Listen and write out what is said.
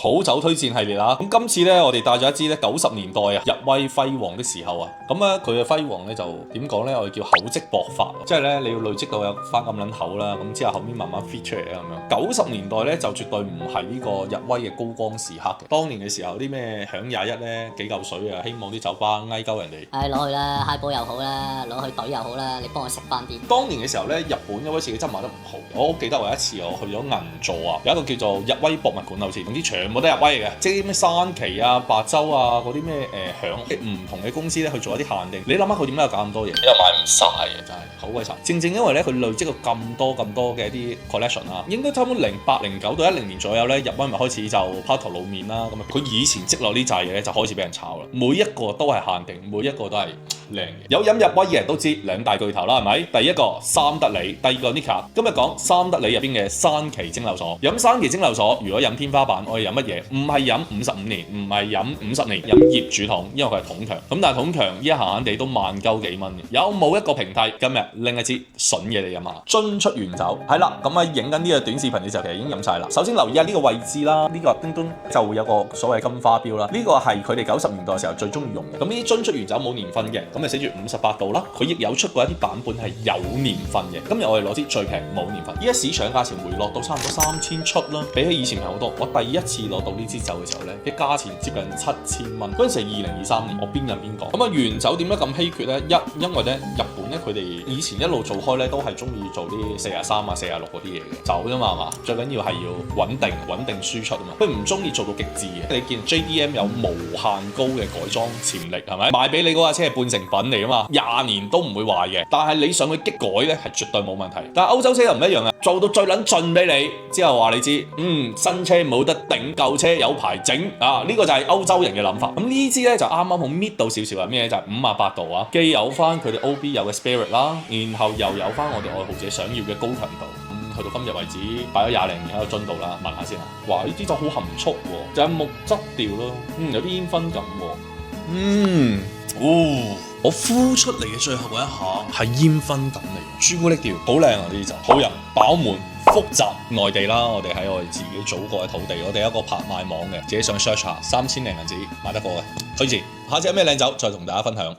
好酒推薦系列啦，咁今次咧我哋帶咗一支咧90年代啊日威輝煌的時候啊，咁咧佢嘅輝煌咧就點講咧？我哋叫厚積薄發，即係咧你要累積到有翻咁撚厚啦，咁之後後面慢慢 fit 出嚟咁樣。90年代咧就絕對唔係呢個日威嘅高光時刻嘅，當年嘅時候啲咩響21咧幾嚿水啊，希望啲酒吧嗌鳩人哋。攞去啦，high 波又好啦，攞去隊又好啦，你幫我食翻啲。當年嘅時候咧，日本一威士忌真賣得唔好，我好記得我有一次我去咗銀座啊，有一個叫做日威博物館好似，總之全部都係日威嘅，即係啲咩山崎啊、白州啊嗰啲咩響，唔同嘅公司咧去做一啲限定。你諗下佢點解有搞咁多嘢？因為買唔晒嘅真係好鬼慘。正正因為咧佢累積咗咁多嘅一啲 collection 啊，應該差唔多08、09到10年左右咧，日威咪開始就拋頭露面啦。咁啊，佢以前積落呢扎嘢咧就開始俾人炒啦。每一個都係限定，每一個都係靚嘅。有飲日威嘅人都知兩大巨頭啦，係咪？第一個三得利，第二個 Nikka。今日講三得利入邊嘅山崎蒸餾所。飲山崎蒸餾所，如果飲天花板，我哋飲乜嘢？唔係飲55年，唔係飲50年，飲業主桶，因為佢係桶強。咁但係桶強依家閒閒地都萬鳩幾蚊嘅，有冇一個平替？今日拎一支筍嘢嚟飲下，樽出原酒。係啦，咁啊影緊呢個短視頻嘅時候，其實已經飲晒啦。首先留意下呢個位置啦，呢個叮咚就會有個所謂金花標啦。呢個係佢哋90年代嘅時候最中意用嘅。咁呢啲樽出原酒冇年份嘅，咁啊寫住58度啦。佢亦有出過一啲版本係有年份嘅。今日我哋攞支最平冇年份，依家市場價錢回落到差唔多3000出啦，比起以前平好多。我第一次攞到呢支酒嘅時候咧，嘅價錢接近7000蚊。嗰陣時係2023年，我邊飲邊講。咁啊原酒點解咁稀缺咧？因為咧日本咧佢哋以前一路做開咧都係中意做啲43啊、46嗰啲嘢嘅酒啫嘛，係嘛？最緊要係要穩定輸出啊嘛。佢唔中意做到極致嘅。你見 JDM 有無限高嘅改裝潛力係咪？賣俾你嗰架車係半成品嚟啊嘛，20年都唔會壞嘅。但係你上去激改咧係絕對冇問題。但係歐洲車又唔一樣啊，做到最撚盡俾你之後話你知，新車冇得頂，舊車有排整啊！呢個就係歐洲人嘅諗法。咁呢支咧就啱啱好搣到少少啊，咩就係58度啊，既有翻佢哋 OB 有嘅 spirit 啦，然後又有翻我哋愛好者想要嘅高強度。去到今日為止擺咗20零年喺個樽度啦，聞下先啊！哇，呢支就好含蓄喎，就係木質調咯，有啲煙燻感喎，我呼出嚟嘅最後一下係煙燻感嚟，朱古力調，好靚啊！呢支酒好飲飽滿。複雜內地啦，我哋喺我哋自己祖國嘅土地，我哋有一個拍賣網嘅，自己上去 search 下，3000零銀紙買得過嘅，推薦。下次有咩靚酒再同大家分享。